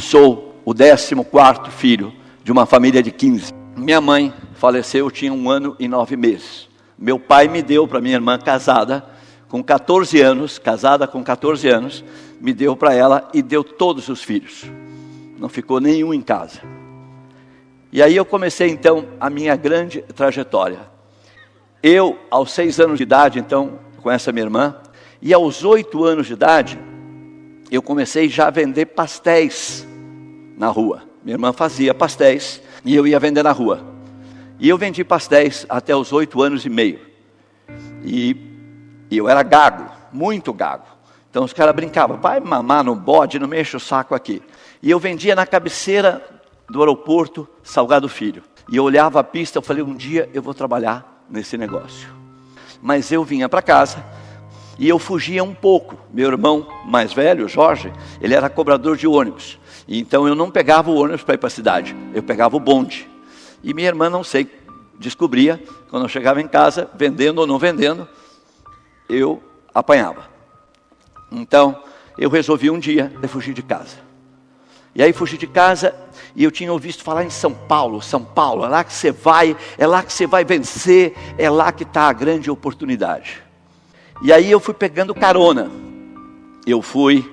Sou o 14º filho de uma família de 15. Minha mãe faleceu, eu tinha 1 ano e 9 meses. Meu pai me deu para minha irmã casada com 14 anos, me deu para ela e deu todos os filhos. Não ficou nenhum em casa. E aí eu comecei então a minha grande trajetória. Eu, aos 6 anos de idade, então, com essa minha irmã, e aos 8 anos de idade, eu comecei já a vender pastéis na rua. Minha irmã fazia pastéis e eu ia vender na rua. E eu vendi pastéis até os 8 anos e meio. E eu era gago, muito gago. Então os caras brincavam, vai mamar no bode, não me enche o saco aqui. E eu vendia na cabeceira do aeroporto Salgado Filho. E eu olhava a pista, eu falei, um dia eu vou trabalhar nesse negócio. Mas eu vinha para casa e eu fugia um pouco. Meu irmão mais velho, Jorge, ele era cobrador de ônibus. E então eu não pegava o ônibus para ir para a cidade, eu pegava o bonde. E minha irmã, não sei, descobria, quando eu chegava em casa, vendendo ou não vendendo, eu apanhava. Então, eu resolvi um dia fugir de casa. E aí fugi de casa e eu tinha ouvido falar em São Paulo, é lá que você vai vencer, é lá que está a grande oportunidade. E aí eu fui pegando carona. Eu fui,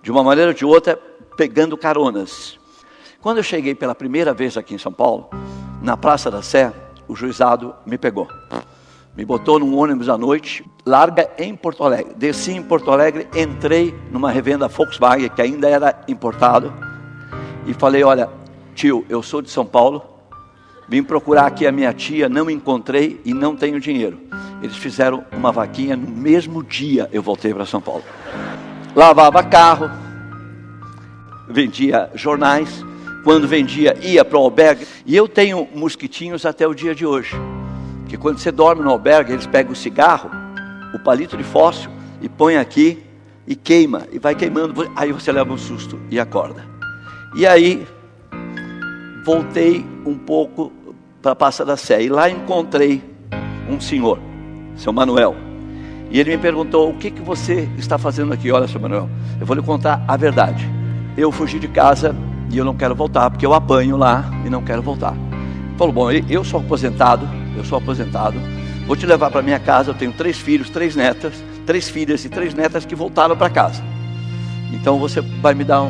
de uma maneira ou de outra, pegando caronas. Quando eu cheguei pela primeira vez aqui em São Paulo, na Praça da Sé, o juizado me pegou. Me botou num ônibus à noite, larga em Porto Alegre. Desci em Porto Alegre, entrei numa revenda Volkswagen, que ainda era importado, e falei, olha, tio, eu sou de São Paulo, vim procurar aqui a minha tia, não encontrei e não tenho dinheiro. Eles fizeram uma vaquinha, no mesmo dia eu voltei para São Paulo. Lavava carro, vendia jornais, quando vendia ia para o albergue, e eu tenho mosquitinhos até o dia de hoje. Que quando você dorme no albergue, eles pegam o cigarro, o palito de fósforo, e põe aqui, e queima, e vai queimando, aí você leva um susto e acorda. E aí, voltei um pouco para a Praça da Sé, e lá encontrei um senhor, seu Manuel, e ele me perguntou, o que você está fazendo aqui? Olha, seu Manuel, eu vou lhe contar a verdade, eu fugi de casa, e eu não quero voltar, porque eu apanho lá, e não quero voltar. Falou, bom, eu sou aposentado, vou te levar para minha casa, eu tenho 3 filhos, 3 netas, 3 filhas e 3 netas que voltaram para casa. Então você vai me dar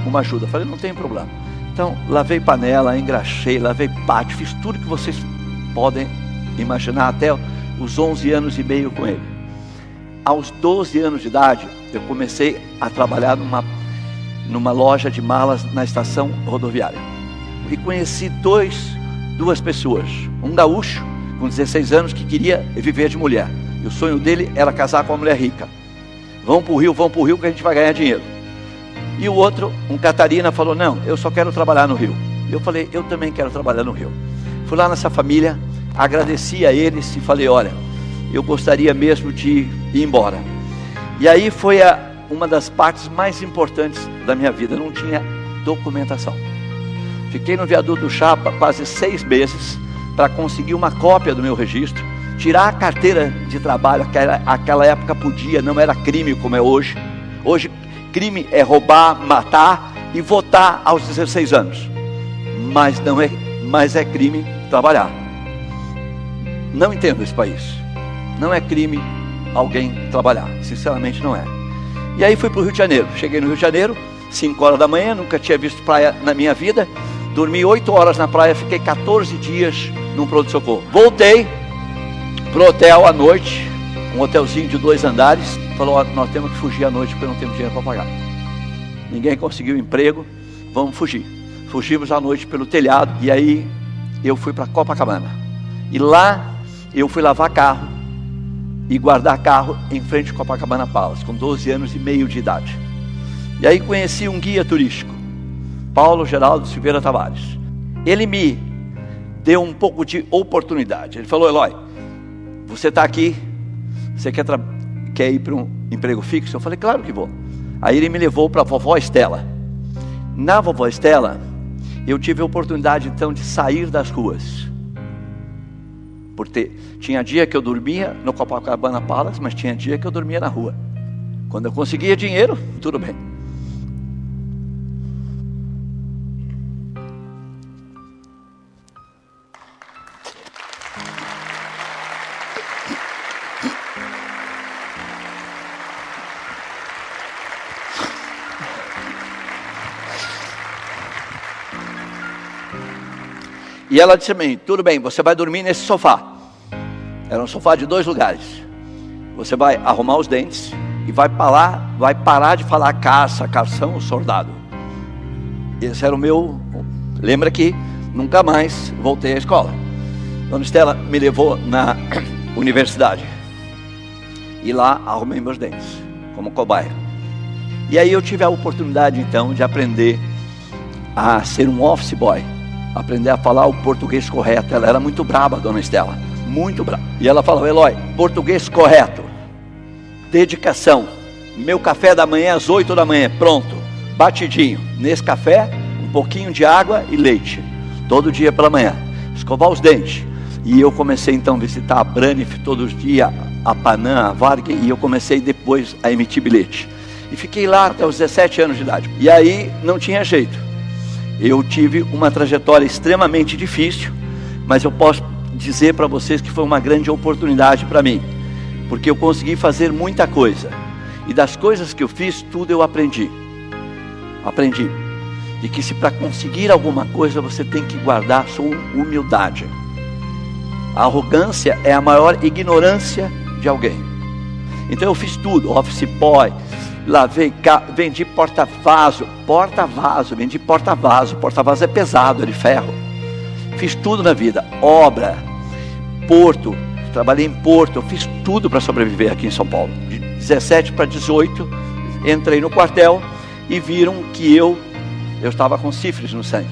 uma ajuda. Falei, não tem problema. Então, lavei panela, engraxei, lavei pátio, fiz tudo que vocês podem imaginar, até os 11 anos e meio com ele. Aos 12 anos de idade, eu comecei a trabalhar numa loja de malas na estação rodoviária. E conheci duas pessoas. Um gaúcho, com 16 anos, que queria viver de mulher. E o sonho dele era casar com uma mulher rica. Vão para o Rio que a gente vai ganhar dinheiro. E o outro, um Catarina, falou, não, eu só quero trabalhar no Rio. Eu falei, eu também quero trabalhar no Rio. Fui lá nessa família, agradeci a eles e falei, olha, eu gostaria mesmo de ir embora. E aí foi uma das partes mais importantes da minha vida, eu não tinha documentação. Fiquei no viaduto do Chapa quase 6 meses para conseguir uma cópia do meu registro, tirar a carteira de trabalho, que aquela época podia, não era crime como é hoje. Hoje crime é roubar, matar e votar aos 16 anos. Mas é crime trabalhar. Não entendo esse país. Não é crime alguém trabalhar, sinceramente não é. E aí fui para o Rio de Janeiro. Cheguei no Rio de Janeiro, 5 horas da manhã, nunca tinha visto praia na minha vida. Dormi 8 horas na praia, fiquei 14 dias num pronto-socorro. Voltei pro hotel à noite, um hotelzinho de 2 andares. Falou, nós temos que fugir à noite porque não temos dinheiro para pagar. Ninguém conseguiu emprego, vamos fugir. Fugimos à noite pelo telhado e aí eu fui para Copacabana. E lá eu fui lavar carro e guardar carro em frente ao Copacabana Palace, com 12 anos e meio de idade. E aí conheci um guia turístico, Paulo Geraldo Silveira Tavares. Ele me deu um pouco de oportunidade. Ele falou, Eloy, você está aqui, você quer ir para um emprego fixo? Eu falei, claro que vou. Aí ele me levou para a vovó Estela. Na vovó Estela, eu tive a oportunidade então de sair das ruas. Porque tinha dia que eu dormia no Copacabana Palace, mas tinha dia que eu dormia na rua. Quando eu conseguia dinheiro, tudo bem. E ela disse a mim, tudo bem, você vai dormir nesse sofá. Era um sofá de 2 lugares. Você vai arrumar os dentes e vai parar de falar caça, cação, soldado. Esse era o meu... Lembra que nunca mais voltei à escola. Dona Estela me levou na universidade. E lá arrumei meus dentes, como cobaia. E aí eu tive a oportunidade então de aprender a ser um office boy. Aprender a falar o português correto. Ela era muito braba, Dona Estela. Muito brava. E ela falou, Eloy, português correto. Dedicação. Meu café da manhã às 8 da manhã, pronto. Batidinho. Nesse café, um pouquinho de água e leite. Todo dia pela manhã. Escovar os dentes. E eu comecei então a visitar a Braniff todos os dias, a Panam, a Varg, e eu comecei depois a emitir bilhete. E fiquei lá até os 17 anos de idade. E aí não tinha jeito. Eu tive uma trajetória extremamente difícil, mas eu posso dizer para vocês que foi uma grande oportunidade para mim. Porque eu consegui fazer muita coisa. E das coisas que eu fiz, tudo eu aprendi. Aprendi. De que se para conseguir alguma coisa, você tem que guardar a sua humildade. A arrogância é a maior ignorância de alguém. Então eu fiz tudo, office boy, lavei carro, vendi porta-vaso, vendi porta-vaso é pesado, é de ferro. Fiz tudo na vida, obra, porto, trabalhei em porto, eu fiz tudo para sobreviver aqui em São Paulo. De 17 para 18, entrei no quartel e viram que eu estava com sífilis no sangue.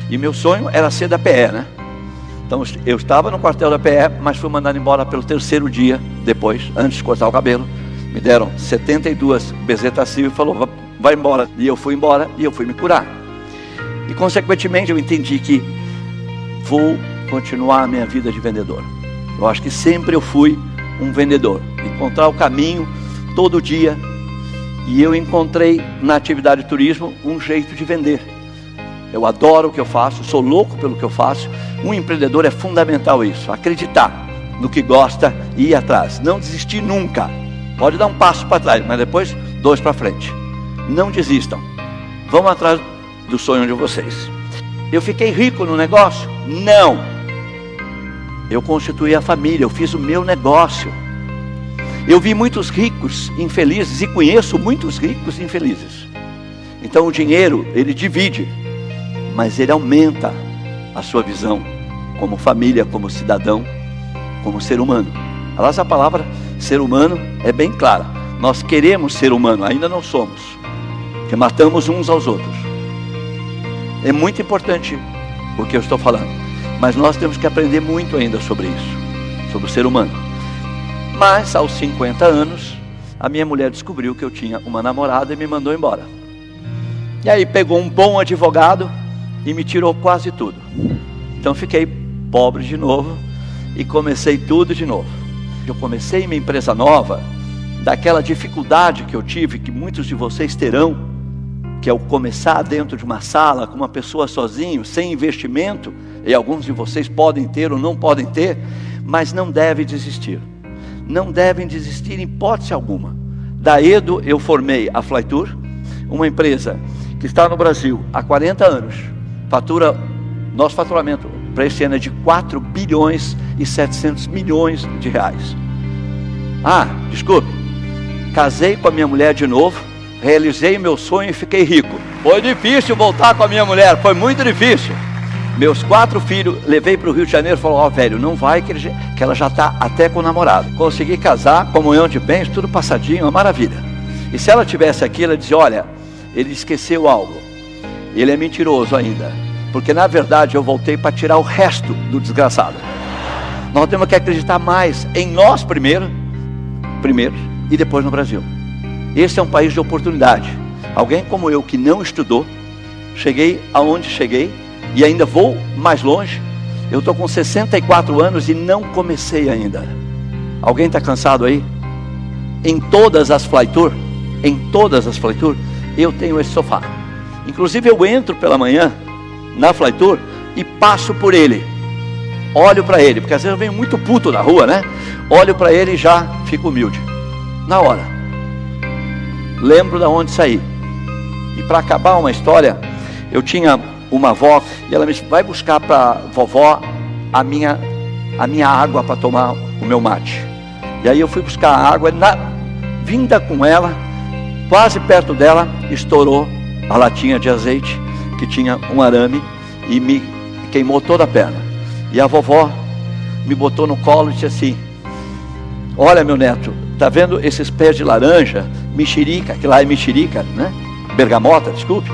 E meu sonho era ser da PE, né? Então eu estava no quartel da PE, mas fui mandado embora pelo 3º dia, depois, antes de cortar o cabelo. Me deram 72 bezetacil e falou, vai embora. E eu fui embora e eu fui me curar. E consequentemente eu entendi que vou continuar a minha vida de vendedor. Eu acho que sempre eu fui um vendedor. Encontrar o caminho todo dia. E eu encontrei na atividade de turismo um jeito de vender. Eu adoro o que eu faço, sou louco pelo que eu faço. Um empreendedor é fundamental isso, acreditar no que gosta e ir atrás. Não desistir nunca. Pode dar um passo para trás, mas depois 2 para frente. Não desistam. Vão atrás do sonho de vocês. Eu fiquei rico no negócio? Não. Eu constituí a família, eu fiz o meu negócio. Eu vi muitos ricos infelizes e conheço muitos ricos infelizes. Então o dinheiro, ele divide, mas ele aumenta a sua visão como família, como cidadão, como ser humano. Aliás, a palavra ser humano é bem clara. Nós queremos ser humano, ainda não somos, que matamos uns aos outros. É muito importante o que eu estou falando, mas nós temos que aprender muito ainda sobre isso, sobre o ser humano. Mas aos 50 anos, a minha mulher descobriu que eu tinha uma namorada e me mandou embora. E aí pegou um bom advogado e me tirou quase tudo. Então fiquei pobre de novo e comecei tudo de novo. Eu comecei minha empresa nova, daquela dificuldade que eu tive, que muitos de vocês terão, que é o começar dentro de uma sala com uma pessoa sozinho, sem investimento, e alguns de vocês podem ter ou não podem ter, mas não devem desistir. Não devem desistir em hipótese alguma. Da Edo eu formei a Flytour, uma empresa que está no Brasil há 40 anos, nosso faturamento para esse ano é de 4 bilhões e 700 milhões de reais. Desculpe, casei com a minha mulher de novo, realizei meu sonho e fiquei rico. Foi difícil voltar com a minha mulher, foi muito difícil. Meus 4 filhos, levei para o Rio de Janeiro e falou, velho, não vai que ela já está até com o namorado. Consegui casar, comunhão de bens, tudo passadinho, uma maravilha. E se ela tivesse aqui, ela dizia, olha, ele esqueceu algo, ele é mentiroso ainda, porque na verdade eu voltei para tirar o resto do desgraçado. Nós temos que acreditar mais em nós primeiro e depois no Brasil. Esse é um país de oportunidade. Alguém como eu que não estudou, cheguei aonde cheguei e ainda vou mais longe. Eu estou com 64 anos e não comecei ainda. Alguém está cansado aí? Em todas as Flytour, eu tenho esse sofá. Inclusive eu entro pela manhã na Flytour e passo por ele. Olho para ele, porque às vezes eu venho muito puto na rua, né? Olho para ele e já fico humilde. Na hora. Lembro de onde saí. E para acabar uma história, eu tinha uma avó, e ela me disse, vai buscar para vovó a minha água para tomar o meu mate. E aí eu fui buscar a água, vinda com ela, quase perto dela, estourou a latinha de azeite, que tinha um arame, e me queimou toda a perna. E a vovó me botou no colo e disse assim, olha meu neto, tá vendo esses pés de laranja, mexerica, que lá é mexerica, né? Bergamota, desculpe.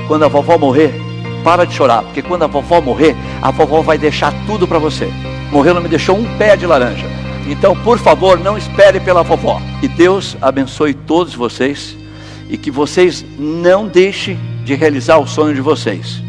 Quando a vovó morrer, para de chorar, porque quando a vovó morrer, a vovó vai deixar tudo para você. Morreu, não me deixou um pé de laranja. Então, por favor, não espere pela vovó. Que Deus abençoe todos vocês e que vocês não deixem de realizar o sonho de vocês.